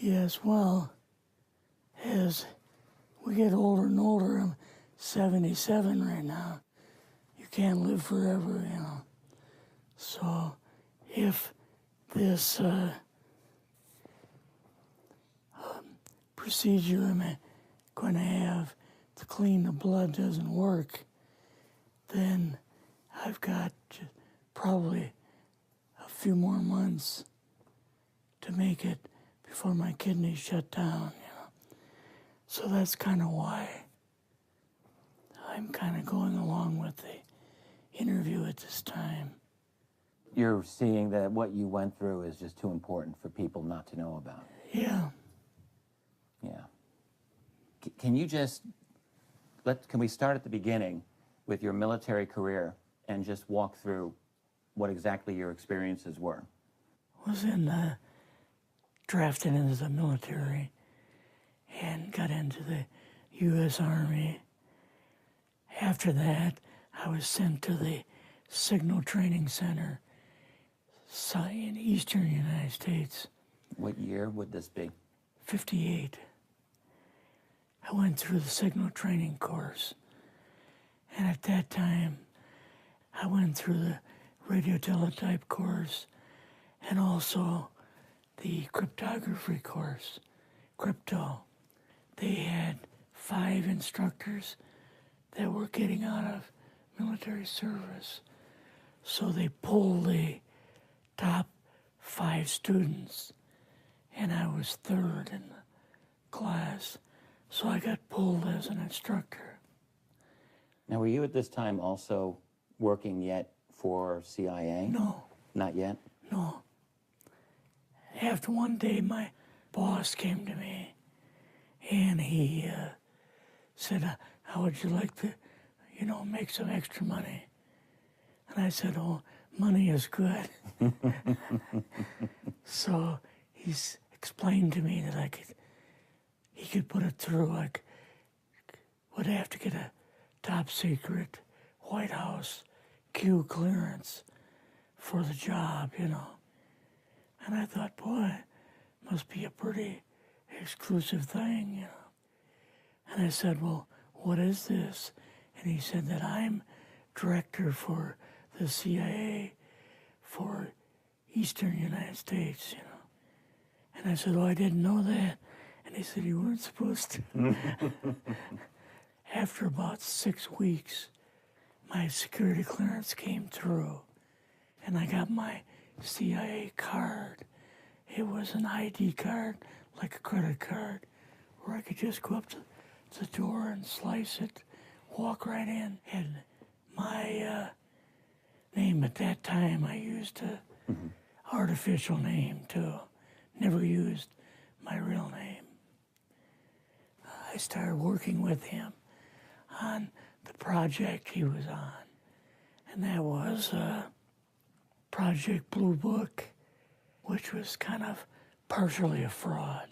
Yes, well, as we get older and older, I'm 77 right now. You can't live forever, you know. So if this procedure I'm going to have to clean the blood doesn't work, then I've got probably a few more months to make it before my kidneys shut down, you know. So that's kind of why I'm kind of going along with the interview at this time. You're seeing that what you went through is just too important for people not to know about. Yeah. Yeah. Can you just, can we start at the beginning with your military career and just walk through what exactly your experiences were? Was drafted into the military and got into the U.S. Army. After that, I was sent to the Signal Training Center in eastern United States. What year would this be? 58. I went through the signal training course. And at that time, I went through the radio teletype course and also the cryptography course, crypto. They had 5 instructors that were getting out of military service. So they pulled the top 5 students, and I was 3rd in the class. So I got pulled as an instructor. Now, were you at this time also working yet for CIA? No. Not yet? No. After one day, my boss came to me, and he said, how would you like to, make some extra money? And I said, oh, money is good. So he's explained to me that he could put it through, would have to get a top secret White House Q clearance for the job, And I thought, boy, must be a pretty exclusive thing, And I said, well, what is this? And he said that I'm director for the CIA for Eastern United States, And I said, oh, I didn't know that. And he said, you weren't supposed to. After about 6 weeks, my security clearance came through, and I got my CIA card. It was an ID card, like a credit card, where I could just go up to the door and slice it, walk right in. And my name at that time, I used a artificial name too. Never used my real name. I started working with him on the project he was on, and that was Project Blue Book, which was kind of partially a fraud.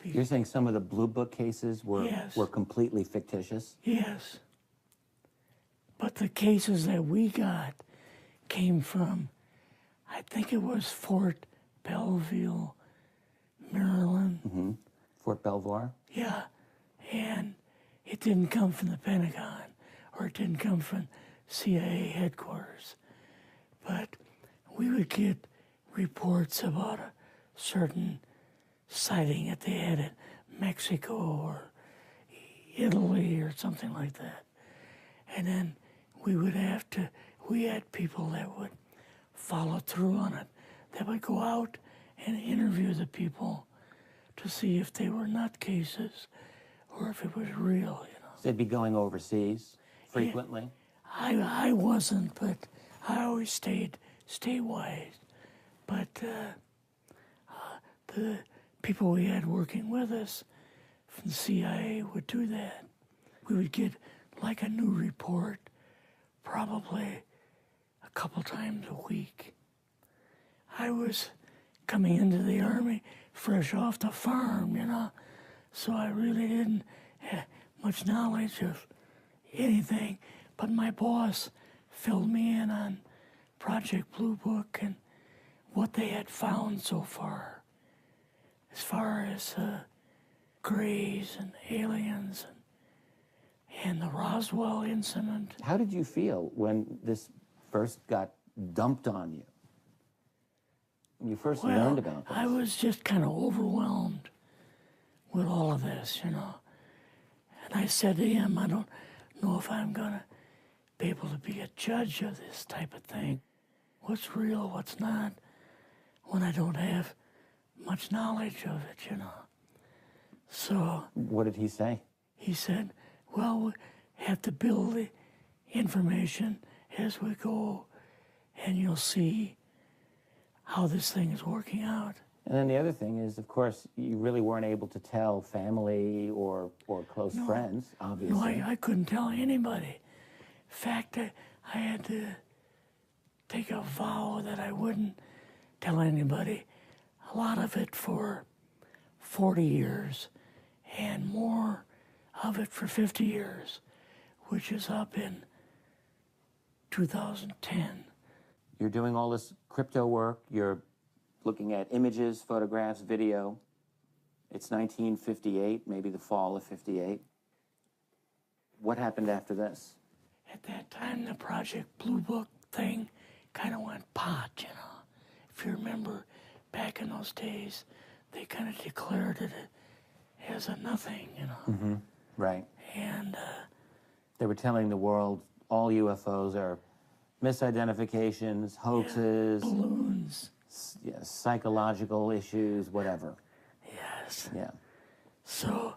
You're saying some of the Blue Book cases Yes. were completely fictitious? Yes. But the cases that we got came from, I think it was Fort Belvoir, Maryland. Fort Belvoir? Yeah. And it didn't come from the Pentagon, or it didn't come from CIA headquarters. But we would get reports about a certain sighting that they had in Mexico or Italy or something like that. And then we had people that would follow through on it, that would go out and interview the people to see if they were nutcases or if it was real, So they'd be going overseas frequently? Yeah, I wasn't, but I always stayed statewide. But the people we had working with us from the CIA would do that. We would get like a new report probably a couple times a week. I was coming into the Army fresh off the farm, so I really didn't have much knowledge of anything, but my boss filled me in on Project Blue Book and what they had found so far. as far as Greys and aliens and the Roswell incident. How did you feel when this first got dumped on you? When you first learned about this? I was just kind of overwhelmed with all of this, you know. And I said to him, I don't know if I'm going to be able to be a judge of this type of thing. What's real, what's not, when I don't have much knowledge of it, you know. So... What did he say? He said, well, we have to build the information as we go, and you'll see how this thing is working out. And then the other thing is, of course, you really weren't able to tell family or close friends, obviously. No, I couldn't tell anybody. In fact, I had to take a vow that I wouldn't tell anybody. A lot of it for 40 years, and more of it for 50 years, which is up in 2010. You're doing all this crypto work, you're looking at images, photographs, video. It's 1958, maybe the fall of 58. What happened after this? At that time, the Project Blue Book thing kind of went pot, you know. If you remember, back in those days, they kind of declared it as a nothing, you know. Mm-hmm. Right. And they were telling the world all UFOs are misidentifications, hoaxes, balloons. Psychological issues, whatever. Yes. Yeah. So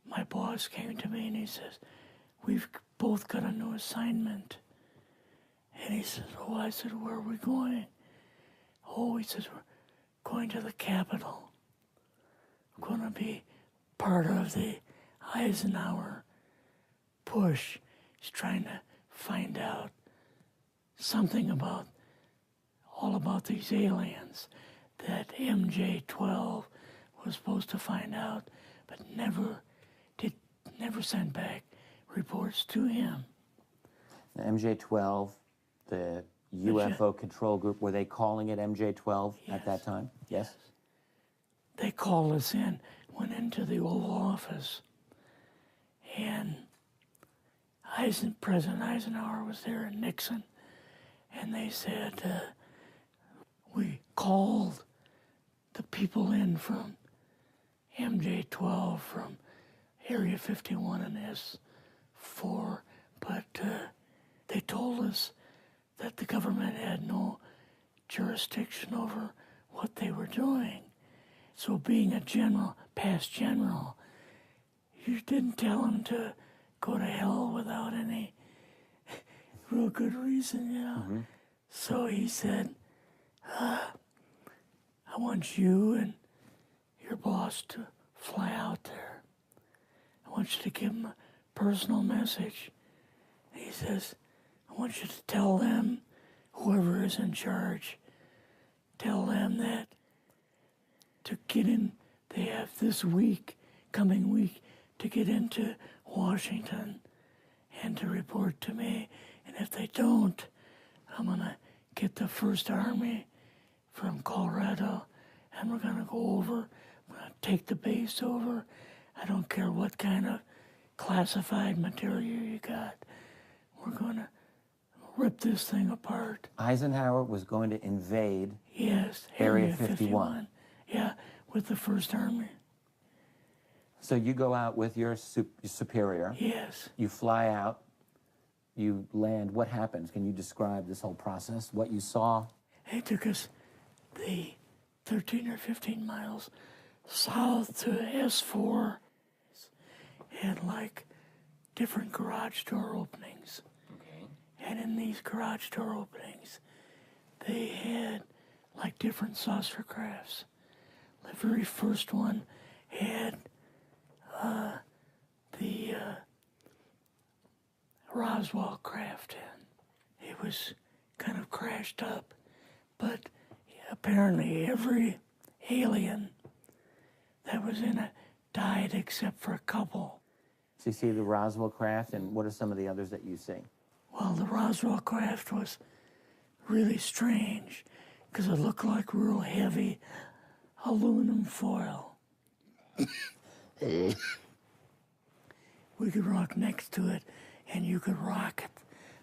my boss came to me and he says, we've both got a new assignment. And he says, oh, I said, where are we going? Oh, he says, we're going to the Capitol. We're going to be part of the Eisenhower push. He's trying to find out something about all about these aliens that MJ-12 was supposed to find out, but never sent back reports to him. The MJ-12, the UFO control group, were they calling it MJ-12 at that time? Yes. They called us in, went into the Oval Office, and President Eisenhower was there and Nixon, and they said, we called the people in from MJ-12 from Area 51 and S4, but they told us that the government had no jurisdiction over what they were doing. So being a general, past general, you didn't tell them to go to hell without any real good reason, you know. Mm-hmm. So he said, I want you and your boss to fly out there. I want you to give them a personal message. And he says, I want you to tell them, whoever is in charge, tell them that to get in, they have this week, coming week, to get into Washington and to report to me. And if they don't, I'm going to get the First Army from Colorado, and we're going to go over, we're going to take the base over. I don't care what kind of classified material you got. We're going to rip this thing apart. Eisenhower was going to invade Area 51. Yeah, with the First Army. So you go out with your superior. Yes. You fly out. You land. What happens? Can you describe this whole process, what you saw? They took us the 13 or 15 miles south to S4 and like different garage door openings. Okay. And in these garage door openings, they had like different saucer crafts. The very first one had the Roswell craft in. It was kind of crashed up, but apparently every alien that was in it died except for a couple. So you see the Roswell craft, and what are some of the others that you see? Well, the Roswell craft was really strange because it looked like real heavy aluminum foil. We could rock next to it, and you could rock it.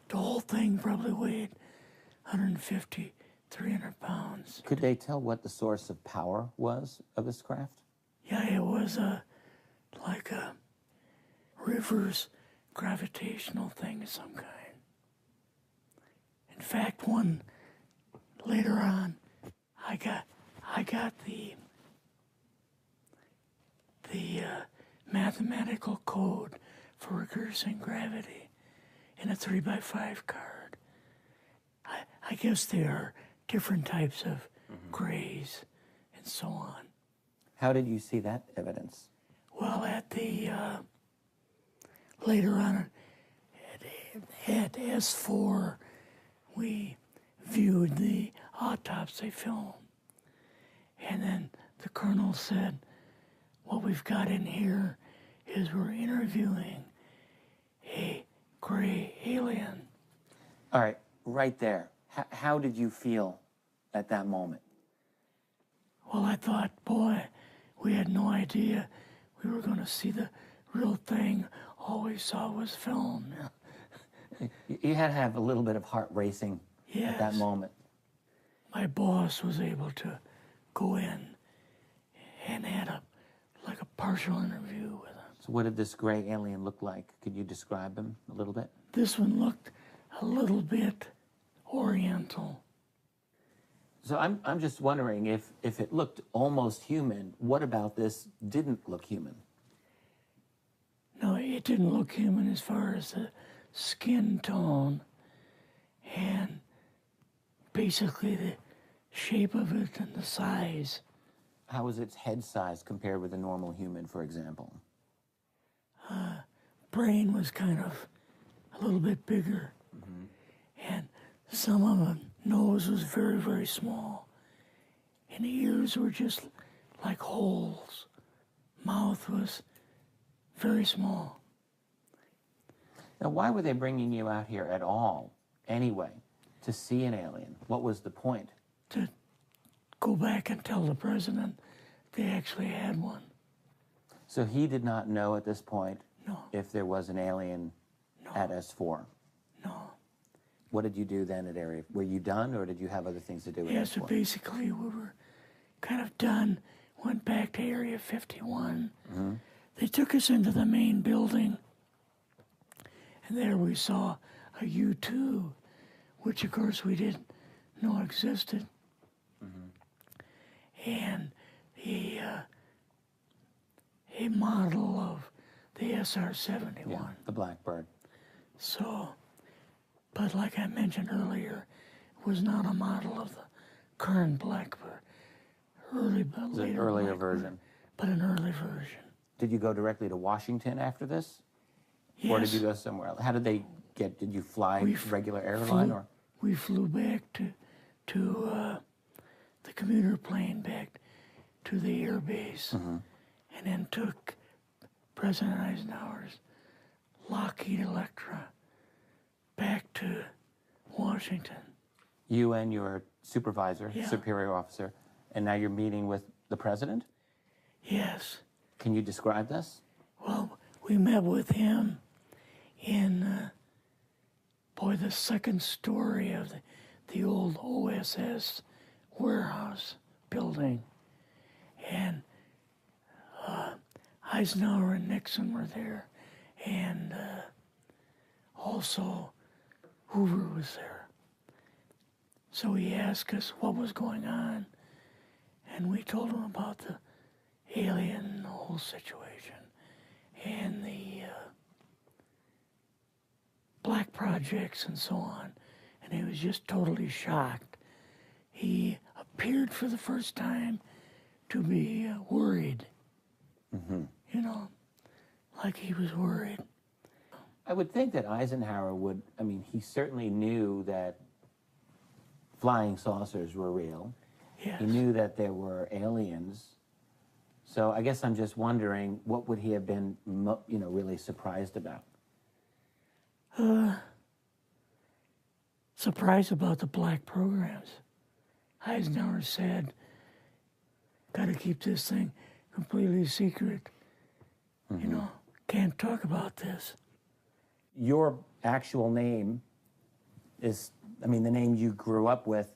The whole thing probably weighed 150, 300 pounds. Could they tell what the source of power was of this craft? Yeah, it was like a reverse gravitational thing of some kind. In fact, one later on, I got the mathematical code for reversing gravity in a 3x5 card. I guess there are different types of grays and so on. How did you see that evidence? Well, at the later on at S4, we viewed the autopsy film, and then the colonel said, "What we've got in here is we're interviewing a gray alien." All right, right there. How did you feel at that moment? Well, I thought, boy, we had no idea we were going to see the real thing. All we saw was film. You had to have a little bit of heart racing at that Yes. moment. My boss was able to go in and had a partial interview with him. So what did this gray alien look like? Could you describe him a little bit? This one looked a little bit oriental. So I'm just wondering if it looked almost human, what about this didn't look human? No, it didn't look human as far as the skin tone and basically the shape of it and the size. How was its head size compared with a normal human, for example? Brain was kind of a little bit bigger. And some of the nose was very, very small. And the ears were just like holes. Mouth was very small. Now, why were they bringing you out here at all, anyway, to see an alien? What was the point? To go back and tell the president they actually had one. So he did not know at this point No, if there was an alien at S4. no. What did you do then at Area? Were you done, or did you have other things to do with Yeah, so S4? basically we were kind of done. Went back to Area 51. They took us into the main building, and there we saw a U-2, which of course we didn't know existed. And a model of the SR-71. Yeah, the Blackbird. So, but like I mentioned earlier, it was not a model of the current Blackbird, It's an earlier version. but an early version. Did you go directly to Washington after this? Yes. Or did you go somewhere else? How did they get, did you fly regular airline or? We flew back to the commuter plane back to the air base, and then took President Eisenhower's Lockheed Electra back to Washington. You and your supervisor, Yeah. superior officer, and now you're meeting with the president? Yes. Can you describe this? Well, we met with him in, the second story of the old OSS warehouse building. And Eisenhower and Nixon were there, and also Hoover was there. So he asked us what was going on, and we told him about the alien, the whole situation, and the black projects and so on. And he was just totally shocked. He appeared for the first time to be worried. You know, like he was worried. I would think that Eisenhower would, I mean, he certainly knew that flying saucers were real. Yes. He knew that there were aliens. So I guess I'm just wondering, what would he have been, really surprised about? Surprised about the black programs. Eisenhower said, got to keep this thing completely secret. You know, can't talk about this. Your actual name is, I mean, the name you grew up with,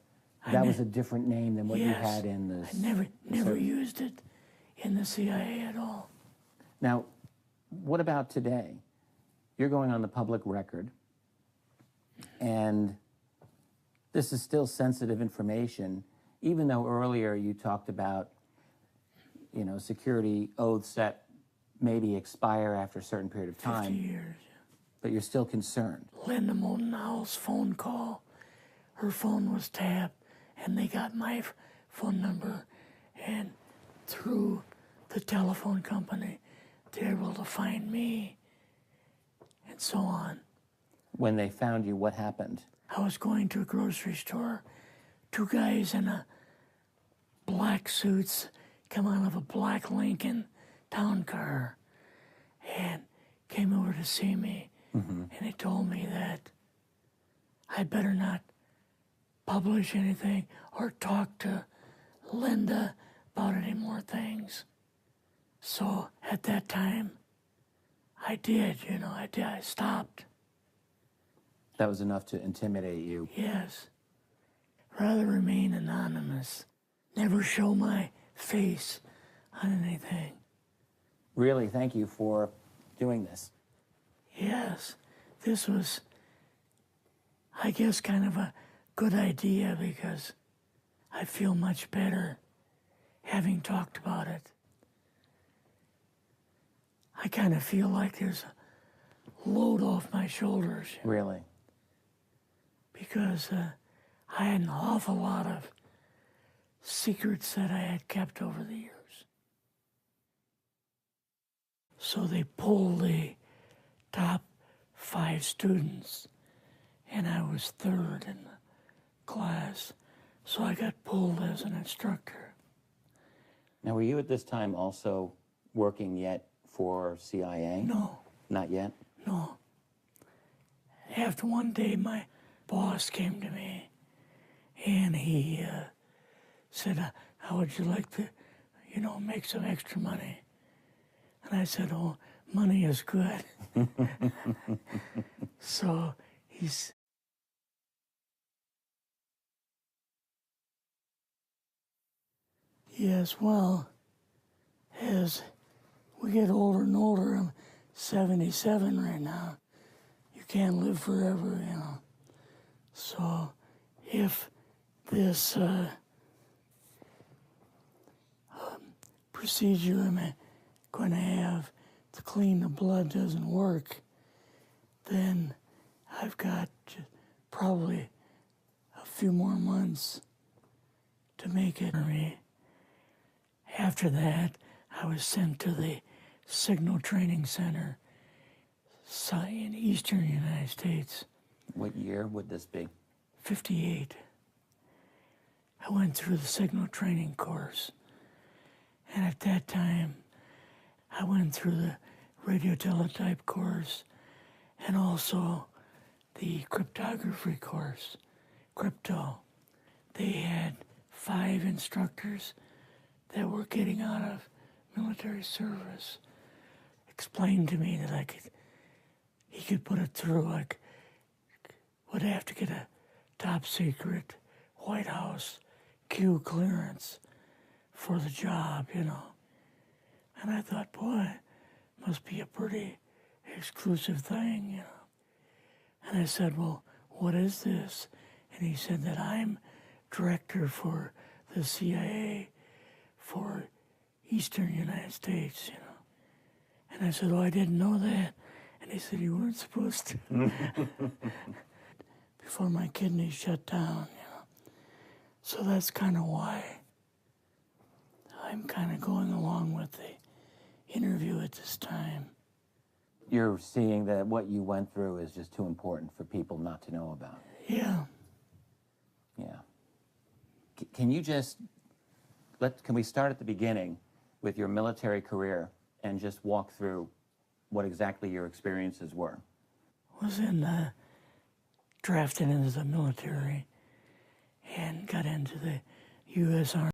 that was a different name than what you had in the... I never used it in the CIA at all. Now, what about today? You're going on the public record, and this is still sensitive information, even though earlier you talked about, you know, security oaths that maybe expire after a certain period of time. 50 years. But you're still concerned. Linda Moldenhauer's phone call, her phone was tapped, and they got my phone number, and through the telephone company, they were able to find me, and so on. When they found you, what happened? I was going to a grocery store. Two guys in a black suits come out of a black Lincoln town car and came over to see me. And they told me that I'd better not publish anything or talk to Linda about any more things. So at that time, I did, you know, I stopped. That was enough to intimidate you. Yes. Rather remain anonymous. Never show my face on anything. Really, thank you for doing this. Yes, this was, I guess, kind of a good idea because I feel much better having talked about it. I kind of feel like there's a load off my shoulders. Really? Because I had an awful lot of secrets that I had kept over the years. So they pulled the top 5 students, and I was 3rd in the class, so I got pulled as an instructor. Now, were you at this time also working yet for CIA? No. Not yet? No. After one day, my boss came to me, and he said, how would you like to, you know, make some extra money? And I said, oh, money is good. So he's... Yes, well, as we get older and older, I'm 77 right now. You can't live forever, you know. So if this procedure I'm going to have to clean the blood doesn't work, then I've got probably a few more months to make it for me. After that, I was sent to the Signal Training Center in eastern United States. What year would this be? 58. I went through the signal training course. And at that time, I went through the radio teletype course and also the cryptography course, crypto. They had 5 instructors that were getting out of military service. Explained to me that he could put it through, would have to get a top secret White House Q clearance for the job, you know. And I thought, boy, must be a pretty exclusive thing, you know. And I said, well, what is this? And he said that I'm director for the CIA for eastern United States, you know. And I said, oh, I didn't know that. And he said, you weren't supposed to. Before my kidneys shut down, you know. So that's kind of why I'm kind of going along with the interview at this time. You're seeing that what you went through is just too important for people not to know about. Yeah. Yeah. Can you just, can we start at the beginning with your military career and just walk through what exactly your experiences were? Was drafted into the military and got into the U.S. Army.